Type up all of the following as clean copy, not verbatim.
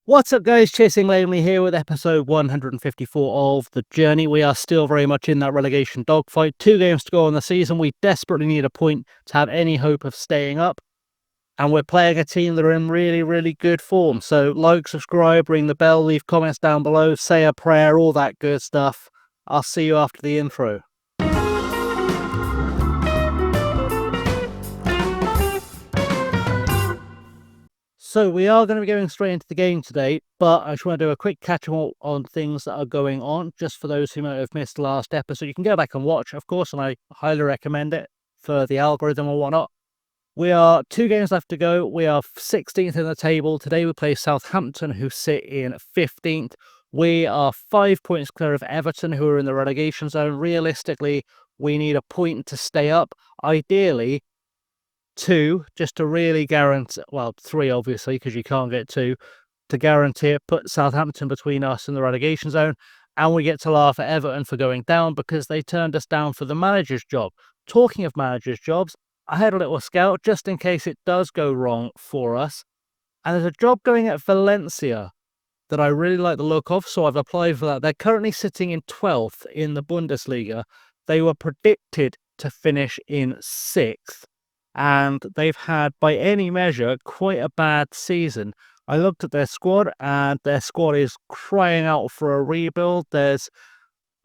What's up, guys? Chasing Langley here with episode 154 of The Journey. We are still very much in that relegation dogfight. 2 games to go on the season. We desperately need a point to have any hope of staying up. And we're playing a team that are in really, really good form. So like, subscribe, ring the bell, leave comments down below, say a prayer, all that good stuff. I'll see you after the intro. So we are going to be going straight into the game today, but I just want to do a quick catch-up on things that are going on, just for those who might have missed the last episode. You can go back and watch, of course, and I highly recommend it for the algorithm or whatnot. We are 2 games left to go. We are 16th in the table. Today we play Southampton, who sit in 15th. We are 5 points clear of Everton, who are in the relegation zone. Realistically, we need a point to stay up. Ideally, 2, just to really guarantee, well, 3 obviously, because you can't get 2, to guarantee it, put Southampton between us and the relegation zone, and we get to laugh at Everton for going down because they turned us down for the manager's job. Talking of manager's jobs, I had a little scout just in case it does go wrong for us, and there's a job going at Valencia that I really like the look of, so I've applied for that. They're currently sitting in 12th in the Bundesliga. They were predicted to finish in 6th. And they've had, by any measure, quite a bad season. I looked at their squad, and their squad is crying out for a rebuild. Destiny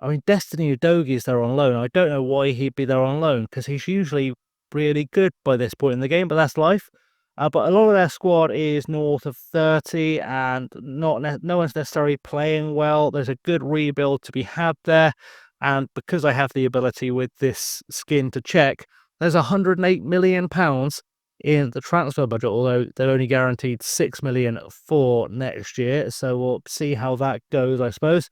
Udogie's there on loan. I don't know why he'd be there on loan, because he's usually really good by this point in the game, but that's life. But a lot of their squad is north of 30, and no one's necessarily playing well. There's a good rebuild to be had there, and because I have the ability with this skin to check, there's £108 million in the transfer budget, although they're only guaranteed £6 million for next year. So we'll see how that goes, I suppose.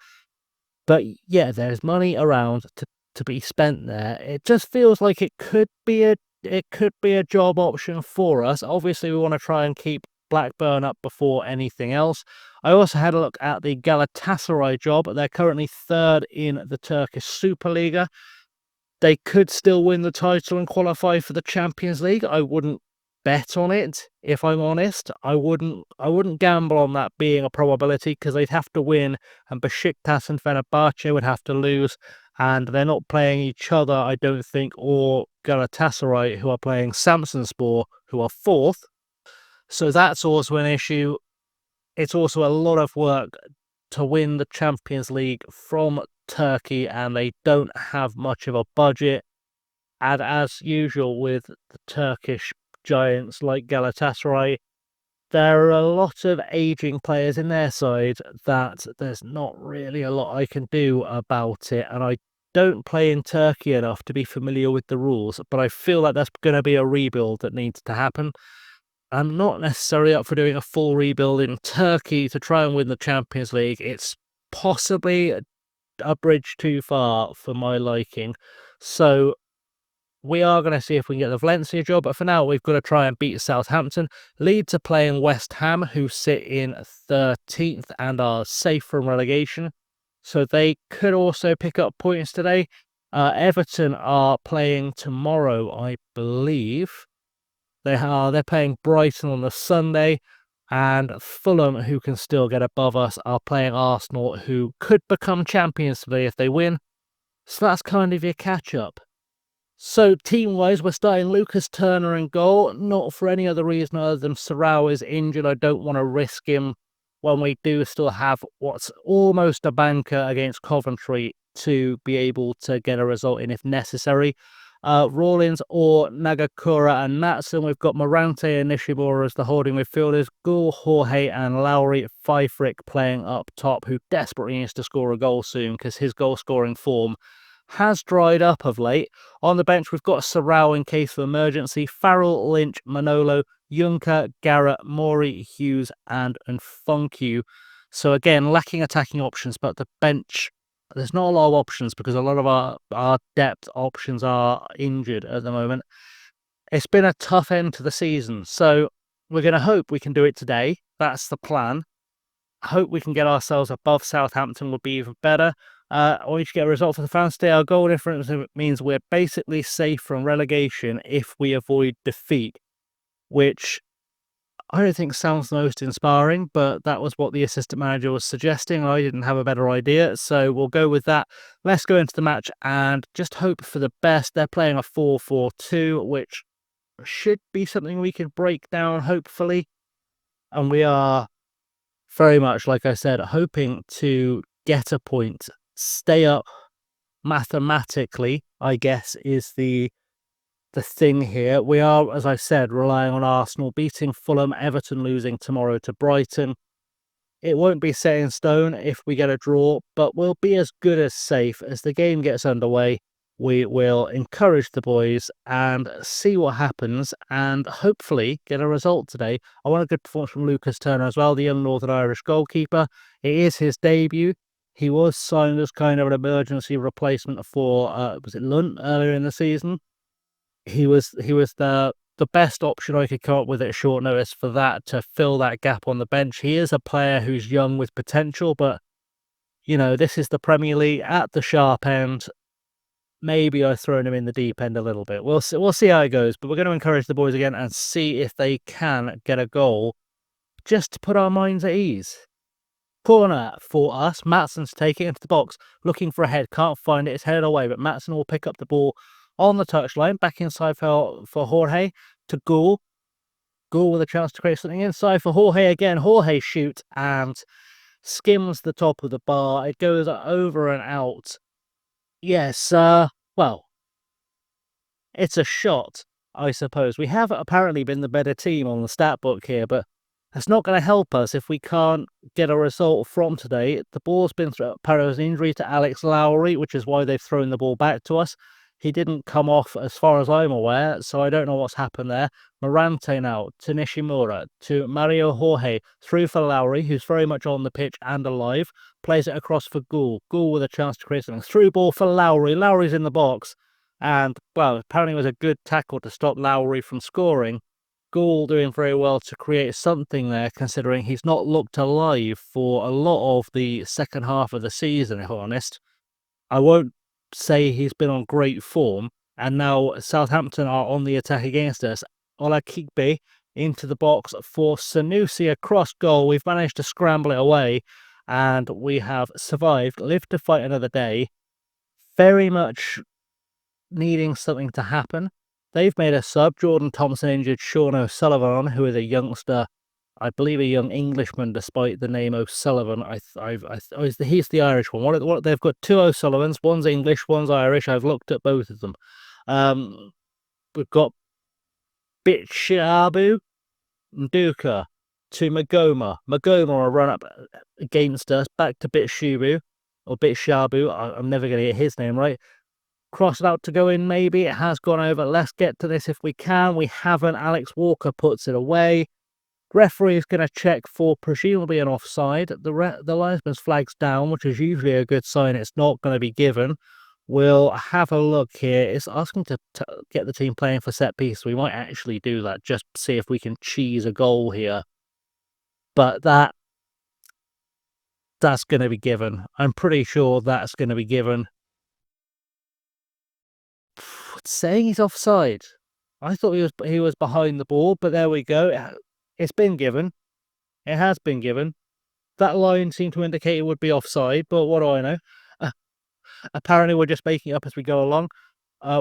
But yeah, there's money around to be spent there. It just feels like it could be a job option for us. Obviously, we want to try and keep Blackburn up before anything else. I also had a look at the Galatasaray job. They're currently 3rd in the Turkish Superliga. They could still win the title and qualify for the Champions League. I wouldn't bet on it, if I'm honest. I wouldn't gamble on that being a probability, because they'd have to win, and Besiktas and Fenerbahce would have to lose, and they're not playing each other, I don't think, or Galatasaray, who are playing Samsunspor, who are 4th. So that's also an issue. It's also a lot of work to win the Champions League from Turkey, and they don't have much of a budget. And as usual with the Turkish giants like Galatasaray, there are a lot of aging players in their side that there's not really a lot I can do about it, and I don't play in Turkey enough to be familiar with the rules, but I feel like that's going to be a rebuild that needs to happen. I'm not necessarily up for doing a full rebuild in Turkey to try and win the Champions League. It's possibly a bridge too far for my liking. So we are going to see if we can get the Valencia job, but for now we've got to try and beat Southampton. Leeds are playing West Ham, who sit in 13th and are safe from relegation, so they could also pick up points today. Everton are playing tomorrow, I believe. They're playing Brighton on the Sunday, and Fulham, who can still get above us, are playing Arsenal, who could become champions today if they win. So that's kind of your catch-up. So team-wise, we're starting Lucas Turner in goal, not for any other reason other than Sarau is injured. I don't want to risk him when we do still have what's almost a banker against Coventry to be able to get a result in if necessary. Rawlins or Nagakura and Natson. We've got Morante and Nishimura as the holding midfielders. Gould, Jorge and Lowry. Pfeiffer playing up top, who desperately needs to score a goal soon because his goal-scoring form has dried up of late. On the bench, we've got Sarau in case of emergency. Farrell, Lynch, Manolo, Juncker, Garrett, Mori, Hughes and Nfunku. So again, lacking attacking options, but the bench, there's not a lot of options because a lot of our depth options are injured at the moment. It's been a tough end to the season, so we're going to hope we can do it today. That's the plan. I hope we can get ourselves above Southampton, would be even better. Or you should get a result for the fans today. Our goal difference means we're basically safe from relegation if we avoid defeat, which I don't think sounds the most inspiring, but that was what the assistant manager was suggesting. I didn't have a better idea, so we'll go with that. Let's go into the match and just hope for the best. They're playing a 4-4-2, which should be something we can break down, hopefully. And we are very much, like I said, hoping to get a point, stay up mathematically, I guess, is the thing here. We are, as I said, relying on Arsenal beating Fulham, Everton losing tomorrow to Brighton. It won't be set in stone if we get a draw, but we'll be as good as safe. As the game gets underway, we will encourage the boys and see what happens and hopefully get a result today. I want a good performance from Lucas Turner as well, the young Northern Irish goalkeeper. It is his debut. He was signed as kind of an emergency replacement for, was it Lunt earlier in the season? He was the best option I could come up with at short notice for that, to fill that gap on the bench. He is a player who's young with potential, but this is the Premier League at the sharp end. Maybe I've thrown him in the deep end a little bit. We'll see how it goes, but we're going to encourage the boys again and see if they can get a goal just to put our minds at ease. Corner for us. Matson's taking it into the box, looking for a head. Can't find it. It's headed away, but Matson will pick up the ball on the touchline. Back inside for Jorge to Gould. Gould with a chance to create something inside for Jorge again. Jorge shoots and skims the top of the bar. It goes over and out. Yes, well, it's a shot, I suppose. We have apparently been the better team on the stat book here, but that's not going to help us if we can't get a result from today. The ball's been through. Apparently, there was an injury to Alex Lowry, which is why they've thrown the ball back to us. He didn't come off as far as I'm aware, so I don't know what's happened there. Morante now to Nishimura, to Mario Jorge, through for Lowry, who's very much on the pitch and alive. Plays it across for Gould. Gould with a chance to create something. Through ball for Lowry. Lowry's in the box. And, well, apparently it was a good tackle to stop Lowry from scoring. Gould doing very well to create something there, considering he's not looked alive for a lot of the second half of the season, if I'm honest. I won't say he's been on great form, and now Southampton are on the attack against us. Olakigbe into the box for Sanusi, across goal. We've managed to scramble it away, and we have survived, lived to fight another day. Very much needing something to happen. They've made a sub. Jordan Thompson injured Sean O'Sullivan, who is a youngster, I believe a young Englishman, despite the name O'Sullivan. He's the Irish one. They've got two O'Sullivans. One's English, one's Irish. I've looked at both of them. We've got Bitshabu Nduka to Magoma. Magoma will run up against us. Back to Bitshabu, or Bitshabu. I'm never going to get his name right. Cross it out to go in, maybe. It has gone over. Let's get to this if we can. We haven't. Alex Walker puts it away. Referee is going to check for presumably an offside. The linesman's flag's down, which is usually a good sign it's not going to be given. We'll have a look here. It's asking to get the team playing for set piece. We might actually do that, just see if we can cheese a goal here. But that's going to be given. I'm pretty sure that's going to be given. Saying he's offside. I thought he was behind the ball, but there we go. It's been given. It has been given. That line seemed to indicate it would be offside, but what do I know? Apparently, we're just making it up as we go along.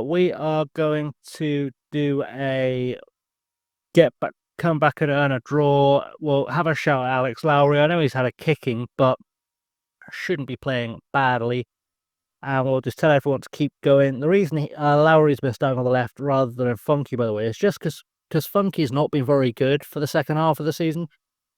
We are going to do come back and earn a draw. We'll have a shout at Alex Lowry. I know he's had a kicking, but shouldn't be playing badly. And we'll just tell everyone to keep going. The reason Lowry's been starting on the left rather than Funky, by the way, is just because Funky's not been very good for the second half of the season.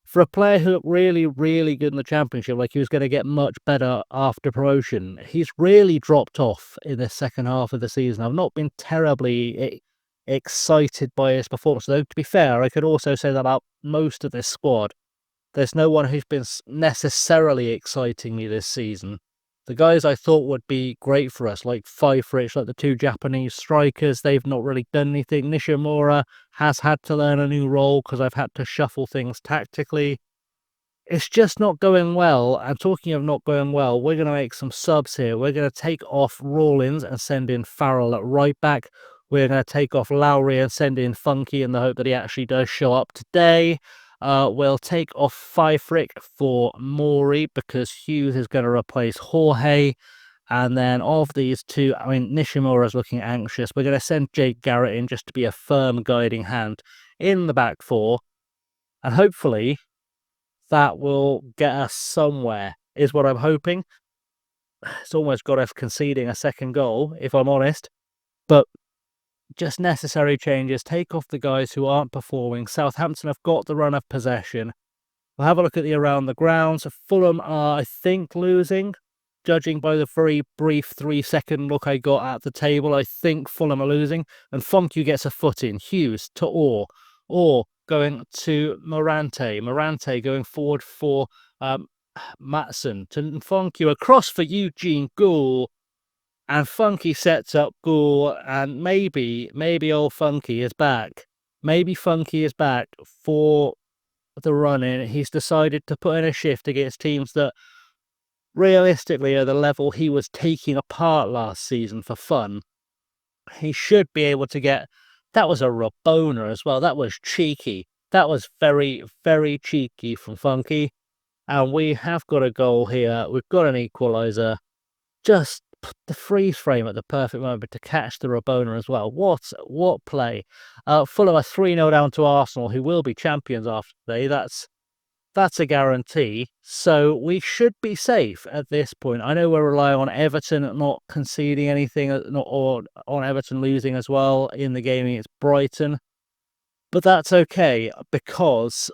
For a player who looked really, really good in the Championship, like he was going to get much better after promotion, he's really dropped off in the second half of the season. I've not been terribly excited by his performance. Though, to be fair, I could also say that about most of this squad. There's no one who's been necessarily exciting me this season. The guys I thought would be great for us, like five for each, like the two Japanese strikers, they've not really done anything. Nishimura has had to learn a new role because I've had to shuffle things tactically. It's just not going well. And talking of not going well, we're going to make some subs here. We're going to take off Rawlins and send in Farrell at right back. We're going to take off Lowry and send in Funky in the hope that he actually does show up today. We'll take off Fifrick for Maury because Hughes is going to replace Jorge. And then of these two, I mean, Nishimura's looking anxious. We're going to send Jake Garrett in just to be a firm guiding hand in the back four. And hopefully that will get us somewhere, is what I'm hoping. It's almost got us conceding a second goal, if I'm honest. But just necessary changes. Take off the guys who aren't performing. Southampton have got the run of possession. We'll have a look at the around the grounds. Fulham are, I think, losing. Judging by the very brief 3-second look I got at the table, I think Fulham are losing. And Fonku gets a foot in. Hughes to Orr going to Morante. Morante going forward for Matson. To Fonku across for Eugene Gould. And Funky sets up Gould, and maybe old Funky is back. Maybe Funky is back for the run-in. He's decided to put in a shift against teams that realistically are the level he was taking apart last season for fun. He should be able to get... That was a Rabona as well. That was cheeky. That was very, very cheeky from Funky. And we have got a goal here. We've got an equaliser. Just the freeze frame at the perfect moment to catch the Rabona as well. What play. Fulham are 3-0 down to Arsenal, who will be champions after today. That's a guarantee. So we should be safe at this point. I know we're relying on Everton not conceding anything, or on Everton losing as well in the game against Brighton. But that's okay, because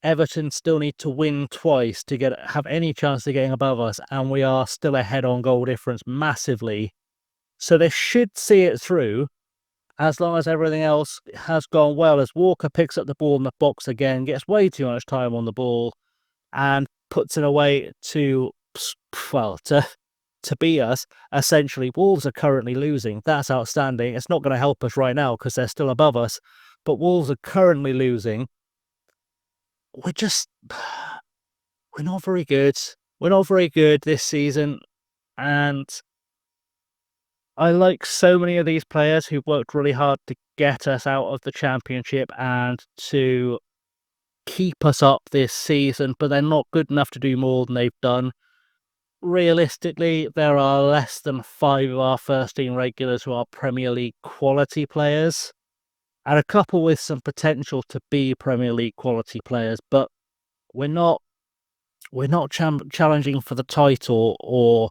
Everton still need to win twice to have any chance of getting above us, and we are still ahead on goal difference massively. So they should see it through, as long as everything else has gone well, as Walker picks up the ball in the box again, gets way too much time on the ball, and puts it away to beat us. Essentially, Wolves are currently losing. That's outstanding. It's not going to help us right now because they're still above us, but Wolves are currently losing. We're not very good. We're not very good this season, and I like so many of these players who've worked really hard to get us out of the Championship and to keep us up this season, but they're not good enough to do more than they've done. Realistically, there are less than 5 of our first-team regulars who are Premier League quality players, and a couple with some potential to be Premier League quality players, but we're not challenging for the title or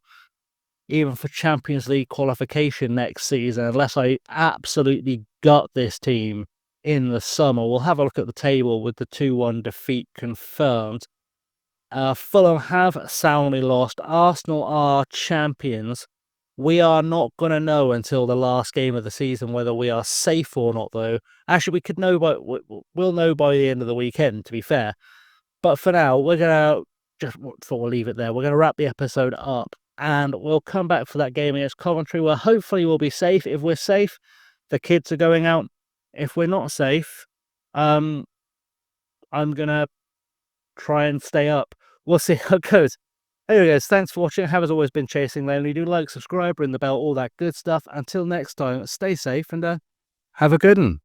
even for Champions League qualification next season unless I absolutely gut this team in the summer. We'll have a look at the table with the 2-1 defeat confirmed. Fulham have soundly lost. Arsenal are champions. We are not going to know until the last game of the season whether we are safe or not, though. Actually, we'll know by the end of the weekend, to be fair. But for now, we're going to we'll leave it there. We're going to wrap the episode up, and we'll come back for that game against Coventry, where hopefully we'll be safe. If we're safe, the kids are going out. If we're not safe, I'm going to try and stay up. We'll see how it goes. Anyway, guys, thanks for watching. Have as always been Chasing Lonely. Do like, subscribe, ring the bell, all that good stuff. Until next time, stay safe and have a good one.